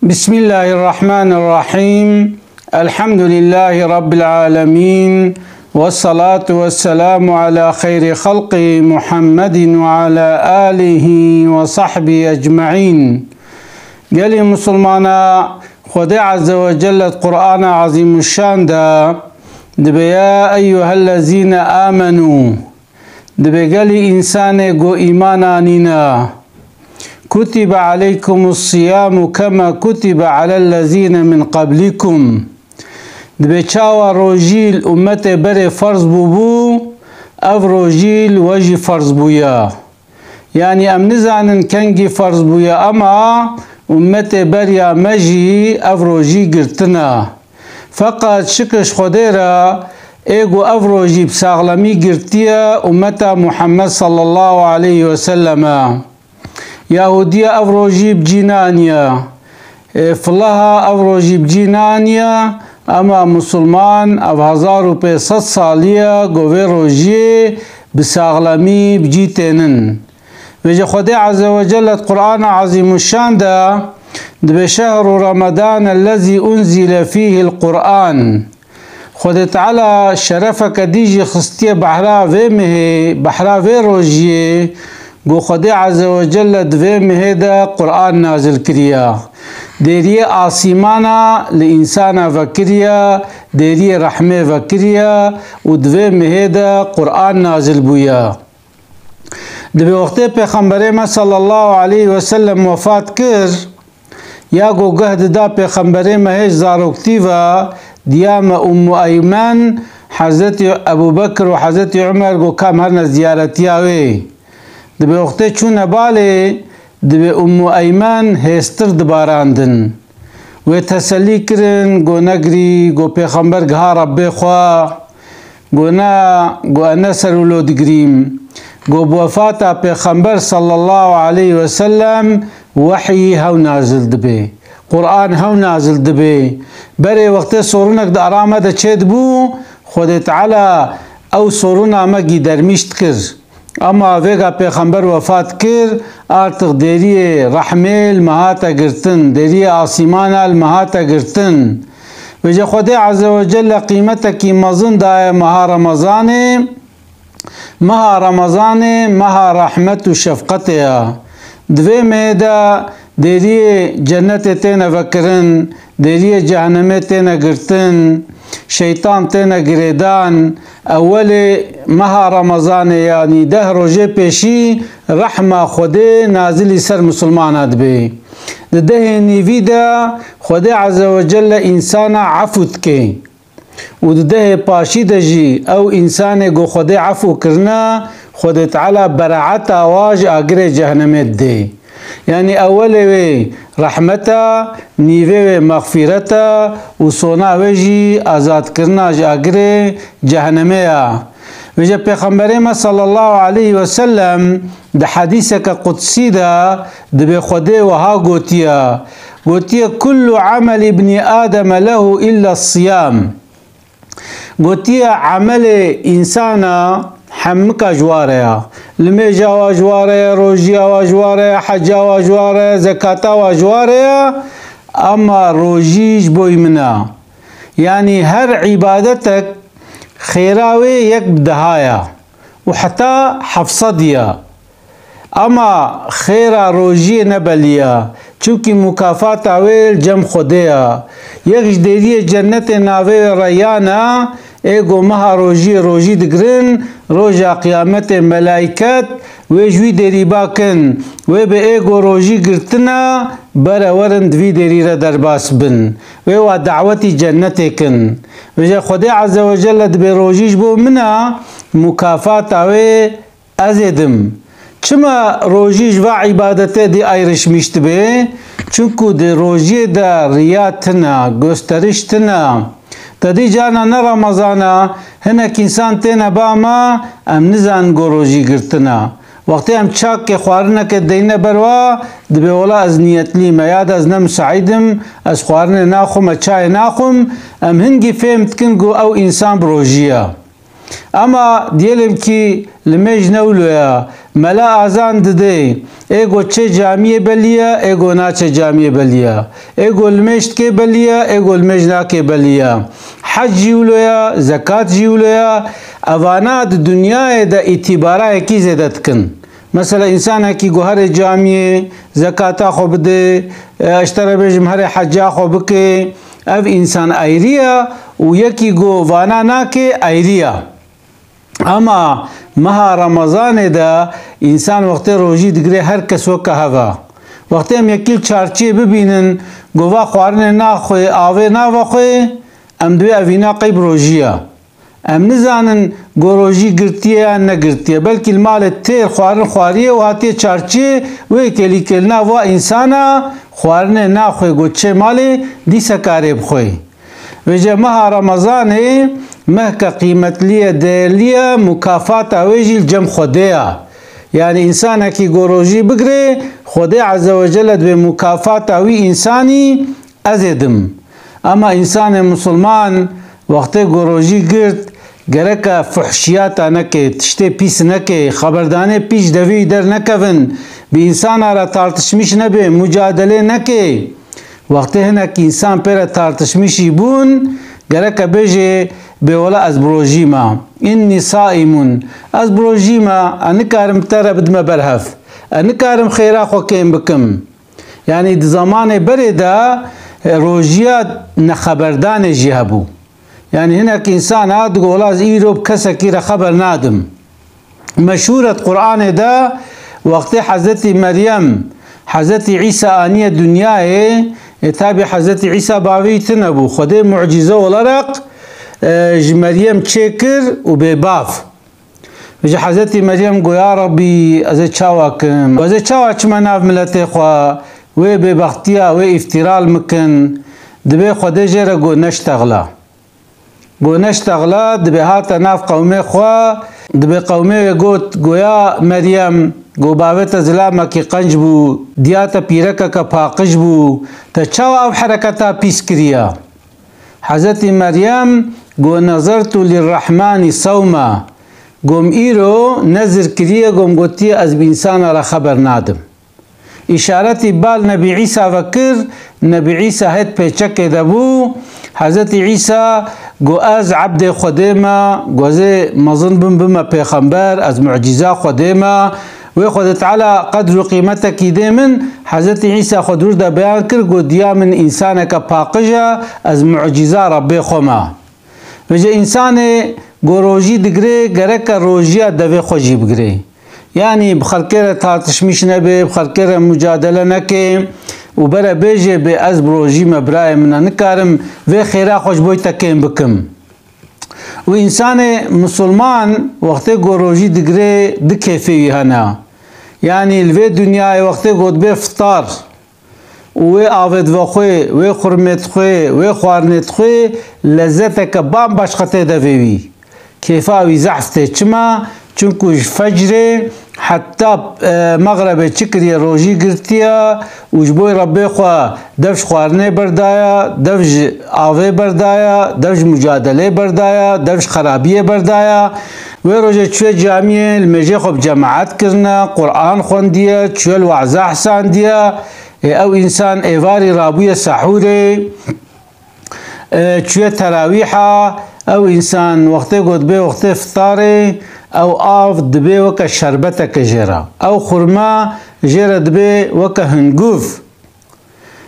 بسم الله الرحمن الرحيم. الحمد لله رب العالمين، والصلاة والسلام على خير خلقه محمد وعلى آله وصحبه أجمعين. قال مسلمانا خدي عز وجل القرآن عظيم الشان دا دبيا أيها الذين آمنوا دبي قال إنسان قو إيمانا نينا كتب عليكم الصيام كما كتب على الذين من قبلكم. دبي چاوا روجيل أمت بر فرض بو أف روجيل وجي فرض بويا، يعني أم نزانن كنجي فرض بويا أما أمت بريا مجي أف روجي قرتنا. فقط شكش خديرا ايگو أف روجي بساغلمي قرتيا أمتا محمد صلى الله عليه وسلم. يهودية أفروجي بجينانيا فلها أفروجي بجينانيا، أما مسلمان أف 1500 سالية قوي روجي بساغلمي بجيتنن. وجه خدي عز وجل القرآن عظيم الشان دا بشهر رمضان الذي أنزل فيه القرآن. خدي تعالى شرفك ديجي خستية بحرا في روجي گو خدای عز وجل دوی مهدا قرآن نازل کریا، دیری آسیمانا لإنسانا وکریا، دیری رحمه وکریا و دوی مهدا قرآن نازل بویا. دوی وقتی پیغمبر ما صلی الله علیه وسلم وفات کر، یا گو گهد دا پیغمبر ما هیچ زاروکتی و دیام ایمن حضرت ابو بکر و حضرت عمر گو کام هرنا زیارتی آوی. دبی وقتی چون باله دبی ایمن هستر دباراندن و تسلی کرن گو نگری گو پیغمبر گها رب خوا گو انا سرولو دگریم گو بوفاتا پیغمبر صلی الله علیه وسلم وحی هاو نازل دبی، قرآن هاو نازل دبی. بری وقتی سورونک دا ارامه دا چید بو خود تعالی او سورونا مگی درمیشت کر، اما ویگا پیغمبر وفات کر آرتق دیری رحمه المهاتا گرتن، دیری آسیمان المهاتا گرتن. وجه خدای عز وجل قیمتا کی مزن دای مها رمضان مها رحمت و شفقت یا دوی میدا دیری جنت تینا وکرن، دیری جهنم تینا گرتن، شیطان تینا گریدان. اول ماه رمضان یعنی 10 روزه پیشی رحمه خدا نازلی سر مسلمانات بی. ده نیوی دا خدا عز وجل انسان عفوت که و ده پاشی دجی او انسان گو خدا عفو کرنا خدا تعالی برعت آواج آگر جهنمت ده. يعني أول رحمتا نيوه مغفرتا وصونا وجي آزاد کرنا جاگره جهنميا. وجه پیغمبر ما صلى الله عليه وسلم ده حديثك قدسي ده بي خده وها قوتيا كل عمل ابن آدم له إلا الصيام. قوتيا عمل إنسانا حمك جواريا، لميجا وجواريا، روجيا وجواريا، حجا وجواريا، زكاة وجواريا، أما روجيج بوي منا. يعني هر عبادتك خيراوي يك بدهايا وحتى حفصديا، أما خيرا روجي نبليا چونكي مكافات اويل جم خديا يك جديدية جنة ناوي ريانا ايگو مها روجي دگرن روجا قيامت ملائكت ويجوي ديري باكن ويبه ايگو روجي گرتنا برا ورن دوي ديري را درباس بن ويوا دعوتي جنتكن. وجه خدای عز وجل دبي روجيج بو منا مكافات اوي ازدم. چما روجيج و عبادته دي ايرش مشتبه چونكو دي روجي دا رياتنا گسترشتنا تدي جانا نه رمضانا هنك انسان تينا باما ام نزان گروجي گرتنا وقتی ام چاک که خوارنه که دینه بروا دبی ولا از نیت لی میاد از نم سعیدم از خوارنه ناخم چای ناخم ام هنگی فهمت کن گو او انسان بروجیه. اما دیلم کی لمیج نولویا ملا آزان دده ایگو چه جامعه بلیا ایگو نا چه جامعه بلیا ایگو المشت که بلیا ایگو المشت نا که بلیا حج جیولویا زکات جیولویا اوانا د دنیا دا اعتبارا کی زیادت کن مثلا انسان کی گوهر جامعه زکاتا خو بده اشترا بجم هر حجا خو بکه اف انسان ایریا و یکی گو وانا نا که ایریا اما مها رمضان دا انسان وقت روزی دگره هر کس وکه هوا وقت هم یکیل چارچه ببینن گوه خوارن ناخوی آوه ناوخوی ام دوی اوینا قیب روزیه ام نزانن گو روزی گرتیه یا نگرتیه بلکه المال تیر خوارن خواریه و هاتی چارچه وی کلی کلنا و انسانا خوارن ناخوی گو چه مالی دی سکاره بخوی وجه مها رمضان مهك قيمت ليه دليه مكافات اويجي الجم خديا يعني انسان كي غوروجي بقري خدي عز وجل بمكافات اوي انساني ازدم اما انسان مسلمان وقت غوروجي قرت گرک فحشیات نکه تشته پیس نکه خبردانه پیش دوی در نکون به انسان را تارتشمیش نبه مجادله نکه وقت هنک انسان پر تارتشمیشی بون گرک بجه بولا از بروجيما إني صائم از بروجيما أنكارم ترى بدم برهف أنكارم خيرا خوكيم بكم يعني د زمان بردا روجيات نخبردان جهبو يعني هناك إنسان هاد قولاز إيروب كسكير خبر نادم مشهورة قرآن دا وقت حضرت مريم حضرت عيسى آنية دنيا تابع حضرت عيسى باوي تنبو خده معجزة ولرق مريم تشكر وبباف وجه حضرت مريم قو يا ربي ازي تشاوكم وازي تشاوك مناف ملتي خوا وي ببختيا وي افترال مكن دبي خده جيرا قو نشتغلا دبي هاتا ناف قومي خوا دبي قومي قوت قو يا مريم قو بابتا زلاما كي قنجبو دياتا بيركا كفاقجبو تشاو او حركتا بيسكريا حضرت مريم قو نظرت للرحمن صوما قوم إيرو نظر كريه قوم قوتي از بإنسان را خبر نادم إشارة بال نبي عيسى وكر نبي عيسى هيد پیچک دبو حضرت عيسى قو از عبد خديما قو زي مظن بما پیغمبر از معجزة خديما ويخد تعالى قدر قيمتك ديمن حضرت عيسى خدور دا بيان كر قو ديا من إنسانك باقجة از معجزة ربي خما وجه انسان گو روژی دگره گرک روژیا دوی خوشی بگره یعنی بخلکر تارتشمیش نبه بخلکر مجادله نکه و برا بیجه به از روژی مبرای من نکارم و خیره خوش بوی تکیم بکم و انسان مسلمان وقت گو روژی دگره دکیفی هنه یعنی الوی دنیای وقت گود به فطار و آود و خوی و خرمت خوی و خوارنت خوی لذتك بام باشخته دوی کیفاوی زحفته چما چونکوش فجر حتی مغرب چکری روژی گرتیا وجبوی ربی خوا دفش خوارنه بردایا دفش آوه بردایا دفش مجادله بردایا دفش خرابیه بردایا و روژه چوی جامعه المجه خوب جماعت کرنا قرآن خوندیه چوی الوعظه حسان دیا او انسان ایواری رابوی سحوره چوی تراویحه او انسان وقت قد به وقت افطاره او آف دبه وکا شربته که جرا او خورما جرا دبه وکا هنگوف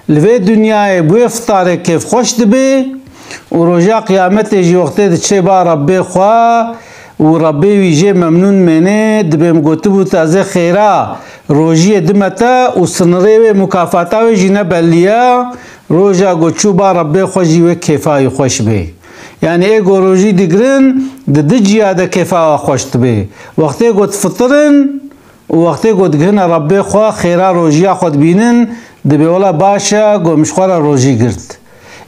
لوی دنیای بو افطاره کف خوش دبه و رجا قیامت جی وقت ده چه با ربی خواه و ربی ویجه ممنون منه دبه مگوتبو تازه خیره روژی دمتا و سنره و مکافاتا و جی نبلیا روژا گوچو با ربی خوشی و کفای خوش بی يعني ايجو روجي دقرن دجيا دا كيفا خوشت بي وقتي قد فطرن ووقتي قد هنا ربي خوا خيرا روجيا خود بينن دبي ولا باشا قو مشخورا روجي قرت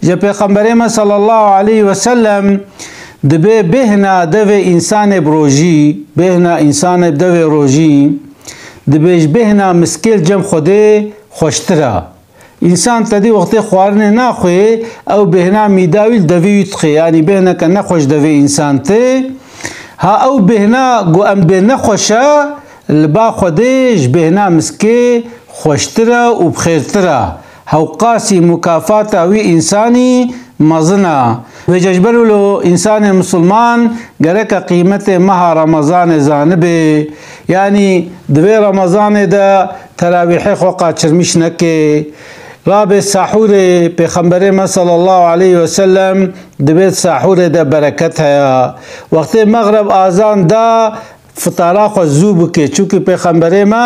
جا پیغمبري صلى الله عليه وسلم دبي بهنا دوي انسان بروجي بهنا انسان بدوي روجي دبيش بهنا مسكيل جم خوده خوشترا انسان تدی وقت خوارنه نخوی او بهنا میداویل دوی تخی یعنی بهنا که نخوش دوی انسان ته ها او بهنا گو ام به نخوشه لبا خودش بهنا مسكي خوشترا و بخيرترا هاو قاسي مكافات وي إنساني مزنا وججبرو له إنسان مسلمان جرك قيمة مها رمضان زانبه يعني دوي رمضان دا تراويح خوقا چرمش نكي راب ساحور پیغمبر صلى الله عليه وسلم دوي ساحور دا بركتها وقت مغرب آذان دا فطارا خو زوب کے چونکہ پیغمبر ما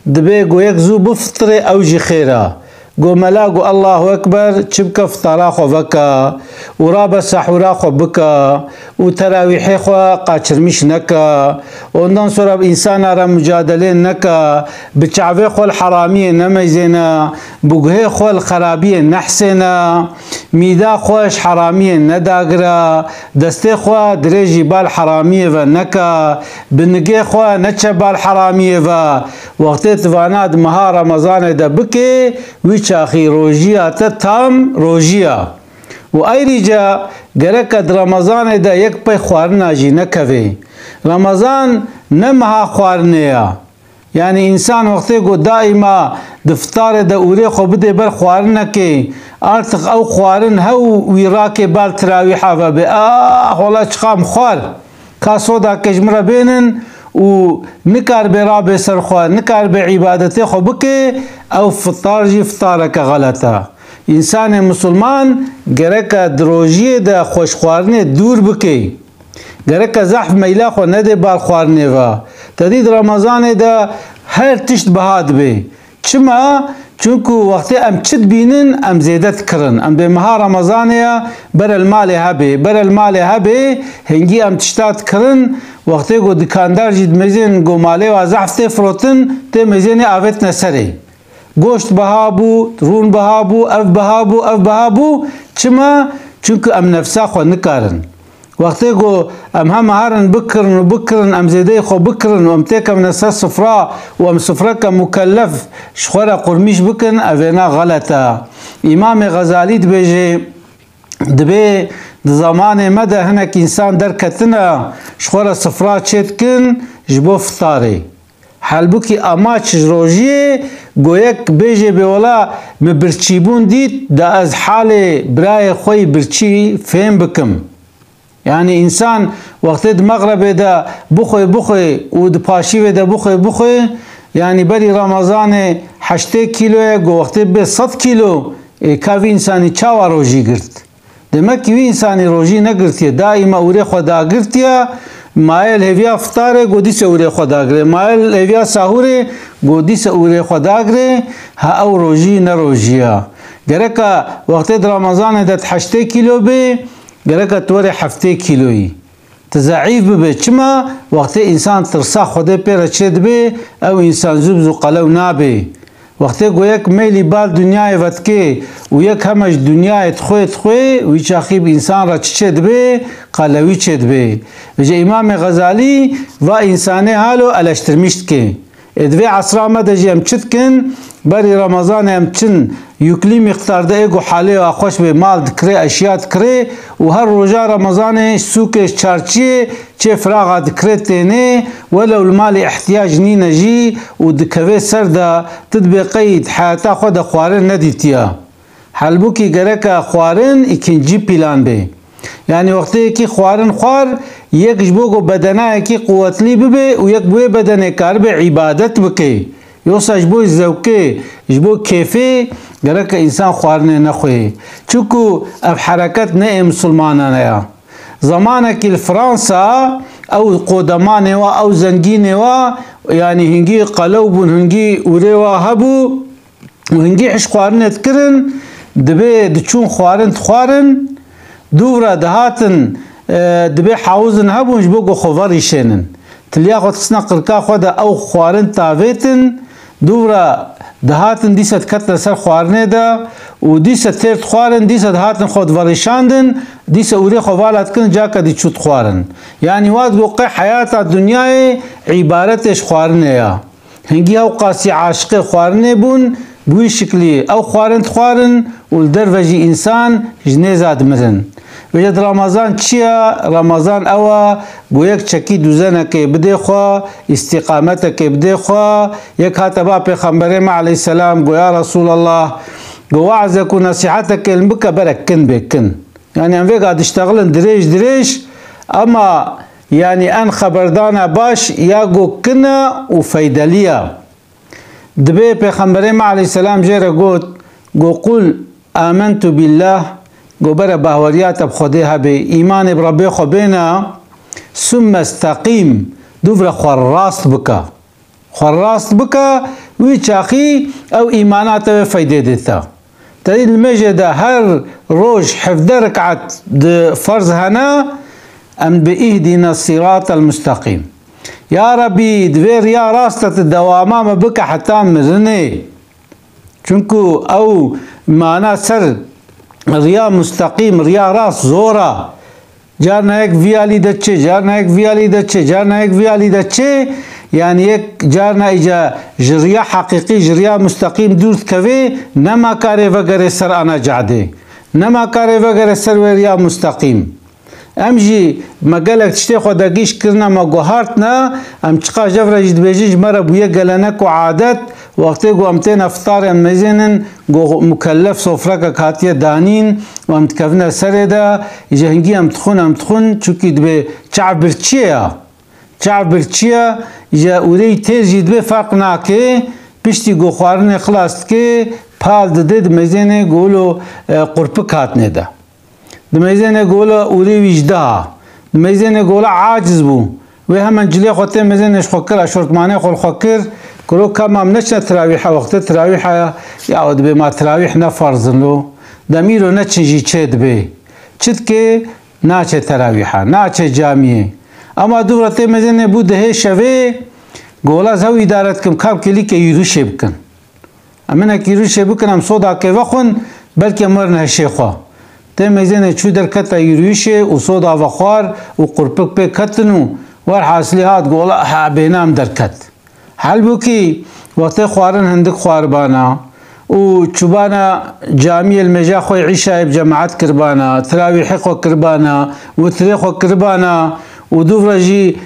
دبے گو یک زوب فطر او جی خیرا گو ملا گو الله اکبر چبکا فطارا خو وکا و راب سحورا خو بکا و تراویح خو قاچرمش نکا و اندان سورا انسان را مجادله نکا بچعوه خو الحرامی نمیزینا بگه خو الخرابی نحسینا میدا خوش حرامی نداگرا دسته خو دریجی بال حرامی و نکا بنگه خو نچه بال حرامی و وقت تواناد مها رمضان دا بکه ویچاخی روژیا تا تام روژیا و ایری جا گرکد رمضان دا یک پی خوارنا جی نکوی رمضان نمها خوارنیا يعني إنسان وقتی گو دائما دفتار دا اوری خو بده بر خوارن که ارتق او خوارن هو ویراک بال تراویحا و به والله چخام خوار کاسو دا کجمره بینن و نکار براب سر خوار نکار بعبادت خو بکه او فطار جی فطارک غلطه انسان مسلمان گرک دروجی دا خوش خوارن دور بکه گرک زحف میلا خو نده بال خوارنه و تدید رمضان دا هر تشت بهاد بی چما چونکو وقتی ام چت بینن ام زیدت کرن ام به مها رمضانیا بر المال هبه بر المال هبه هنگی ام تشتات کرن وقتی گو دکاندار جید مزین گو ماله و زحفت فروتن تی مزین آوت نسره گوشت بهابو رون بهابو اف بهابو اف بهابو چما چونکو ام نفسا خو نکارن وقتی گو ام هم هارن بکرن و بکرن ام زیده خو بکرن و ام تیکم نسا صفرا و ام صفرا که مکلف شخورا قرمیش بکن اوینا غلطه امام غزالی دبی زمان مده هنک انسان در کتنه شخورا صفرا چید کن جبو فطاره حال بکی اما چج روژیه گویک بیجه بیولا مبرچیبون دید دا از حال برای خوی برچی فهم بکم يعني إنسان وقت المغرب دا بخوي ود پاشی دا بخوي يعني بري رمضان 8 كيلو وقت به 100 كيلو كاوي إنساني چاوا روجي گرت دمك وي إنساني روجي نگرتيه دائما اوره خدا گرتيه مایل هویا افطار گودیس اوره خدا گره مایل هویا سحور گودیس اوره خدا گره ها او روجي نروجيا گرکا وقت رمضان دا 8 كيلو به گرکا توره 7 کیلویی تضعیف به چما وقتی انسان ترسا خوده پیره چید به او انسان زبزو قلو نابه وقتی گو یک میلی بال دنیای ودکه و یک همش دنیای تخوی وی چاخیب انسان را چید به قلوی چید به وجه امام غزالی و انسانه حالو الاشترمیشت که ادوی عصر آمده جی هم چید کن بری رمضان هم چن یکلی مقدار ده ایگو حاله و خوش به مال دکره اشیات کره و هر روژا رمضان سوکش چارچیه چه فراغ دکره تینه ولو المال احتیاج نی نجی و دکوه سر ده تدبی قید حیاتا خود خوارن ندیتیا حلبو کی گرک خوارن اکنجی پیلان به یعنی وقتی که خوارن خوار یک جبوگو بدنه که قوتلی ببه و یک بوی بدنه کار به عبادت بکه یوسا جبو زوکه جبو کیفه گرک انسان خوارنه نخوی چونکو اب حرکت نه مسلمانانه یا زمانه که فرانسا او قدمانه و او زنگینه و یعنی هنگی قلوبون هنگی اوره و هبو و هنگی حش خوارنه تکرن دبه دچون خوارن دورا دهاتن دبه حاوزن هبون جبو گو خواری شنن تلیا خود تسنا قرکا خود او خوارن تاویتن دورا دهاتن دیست کتر سر خوارنه دا و دیست تیرت خوارن دیست دهاتن خود ورشاندن دیست اوری خوالت کن جا که دی چود خوارن یعنی واد گوقع حیات دنیای عبارتش خوارنه یا هنگی او قاسی عاشق خوارنه بون بوی شکلی او خوارن و در وجی انسان جنیزاد مرن وجد رمضان چیه؟ رمضان اوا گو یک چکی دوزنه که بده خوا استقامت که بده خوا. یک هاتبا پیغمبر ما علیه السلام گو یا رسول الله گو وعظك و نصیحتك المبکه برکن بکن، يعني ام قاعد اشتغلن دريش اما يعني ان خبردانا باش ياقو كنا وفيدليا. دبي پیغمبر ما عليه السلام جيرا قو قل آمنت بالله قو برا باوريات بخديها بي ايمان بربي خبينا ثم استقيم دوفر خراست بكا خراست بكا ويشاخي او ايمانات فايدة ديتا تريد المجد هر روج حفظ ركعت فرض هنا ام باهدنا الصراط المستقيم. يا ربي دوير يا راستة الدواما ما بك حتى مرني چونكو او معنا سر ريا مستقيم ريا راس زورا جارنا یک ویالی دچه جارنا یک ویالی دچه جارنا یک ویالی دچه يعني یک جارنا اجا جريا حقيقي جريا مستقيم دوست كوي نما كاري وغير سر انا جعده نما كاري وغير سر وريا مستقيم امجي مقالك تشتي خوداقيش كرنا ما قهارتنا ام چقا جفرة جد بيجيج مرة بويا قلنك وعادت وقتی گو امتين افطار ام مزينن گو مكلف صفرك كاتية دانين وام تكفنا سر دا اجا هنگي ام تخون چوكي دبي چعب برچيا چعب برچيا اجا اوري تيز جد بي فرق ناكي پشتی گو خوارن خلاص که پال دد مزينه گولو قرپك هاتنه دا دميزين قولا أولي وجدها دميزين قولا عاجز بو وهم جلي خوتي ميزين ايش خكر اشورت ماني خول خكر كلو كما منش تراويح وقت تراويح يعود بما تراويح نفرز له دميرو نتشي تشد بي تشدكي ناچه تراويحه ناچه جامعه اما دورته ميزين بو ده شوي قولا زو ادارتكم كاب كلي كي يروش بكن امنا كي يروش بكن ام صودا كي وخن بلكي مرنا شيخو تميزين چو در كتا يرويشه و صودا وخوار و قربك بي كتنو والحاصلات قولا ها بينام در كت حال بوكي وقت خوارن هندك خواربانا و چوبانا جامع المجا خوي عشاء بجماعات كربانا تراويح خو كربانا و تريخو كربانا و دوفرجي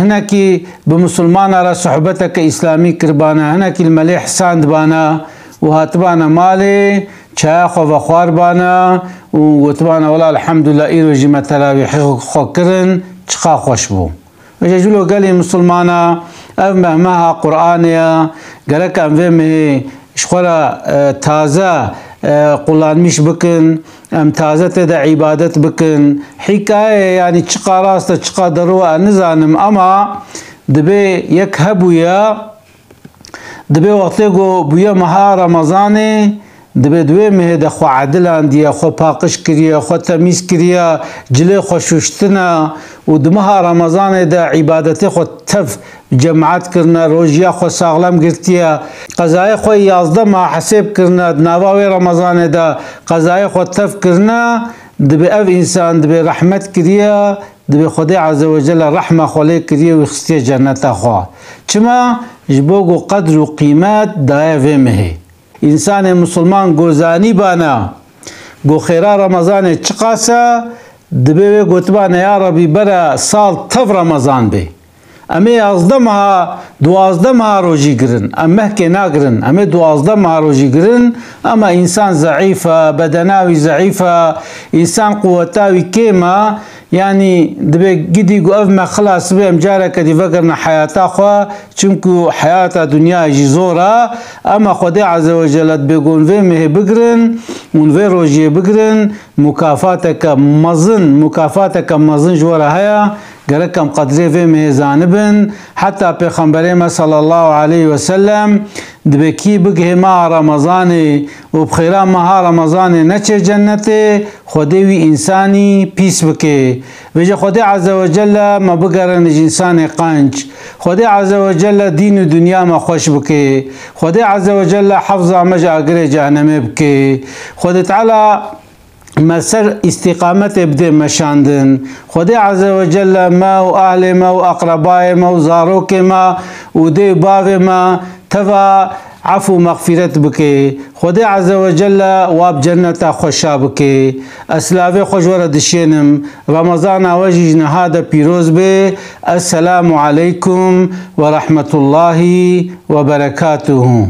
هناكي بمسلمان على صحبتك اسلامي كربانا هناكي المليح ساند بانا و هاتبانا مالي چای خو بخوار بانا و گوتبانا ولا الحمد لله ایرو جمع تراویح خو کرن چقا خوش بو وجه جلو قالي مسلمانا او مهمها قرآنيا قالك ام فهمه شخورا تازه قلان مش بكن ام تازه تدا عبادت بكن حكاية يعني چقا راستا چقا دروا نزانم اما دبي يك هبويا دبي وقتيگو بويا مها رمضاني دبي دوی مه د خو عدلان دی خو پاقش کریه خو تمیز کریه جلی خو شوشتنا و دمها رمضان د عبادت خو تف جماعت کرنا روزیا خو ساغلم گرتیه قضای خو 11 ما حساب کرنا نواوی رمضان د قضای خو تف کرنا دبي اف انسان دبي رحمت کریه دبي خدای عز وجل رحمه خلی کریه و خستی جنت خو چما جبوگو قدر و قیمت دایو مه انسان مسلمان گوزانی بانا گو خیرا رمضان چقاسا دبی گوتبانا یا ربی برا سال تف رمضان بی امی 11 ماه 12 ماه روزی گرن امه که ناگرن امی 12 ماه روزی گرن اما انسان ضعیفه بدناوی ضعیفه انسان قوتاوی کیما يعني دبي قدي قف ما خلاص بهم جارك دي فكرنا حياته خو چونكو حياته دنيا جزورة اما خدي عز وجل بيقول فيمه بقرن من في روجي بقرن مكافاتك مزن جورا هيا قالكم قدري فيمه زانبن حتى پیغمبر صلى الله عليه وسلم دبي كي بقه ما رمضاني وبخيرا ما رمضاني نچه جنته خدي انساني بيس بكي وجه خدي عز وجل ما بقرن انسان قانج خدي عز وجل دين الدنيا ما خوش بكي خدي عز وجل حفظ مجا اقري جهنم بكي خدي تعالى مسر استقامت ابدا مشاندن خدي عز وجل ما واهل ما واقرباء ما وزاروك ما ودي باب ما تفا عفو مغفرت بکه خدا عز وجل واب جنت خوشا بکه اسلاوی خوشور دشینم رمضان وجه نهاد پیروز به السلام علیکم و رحمت الله و برکاته.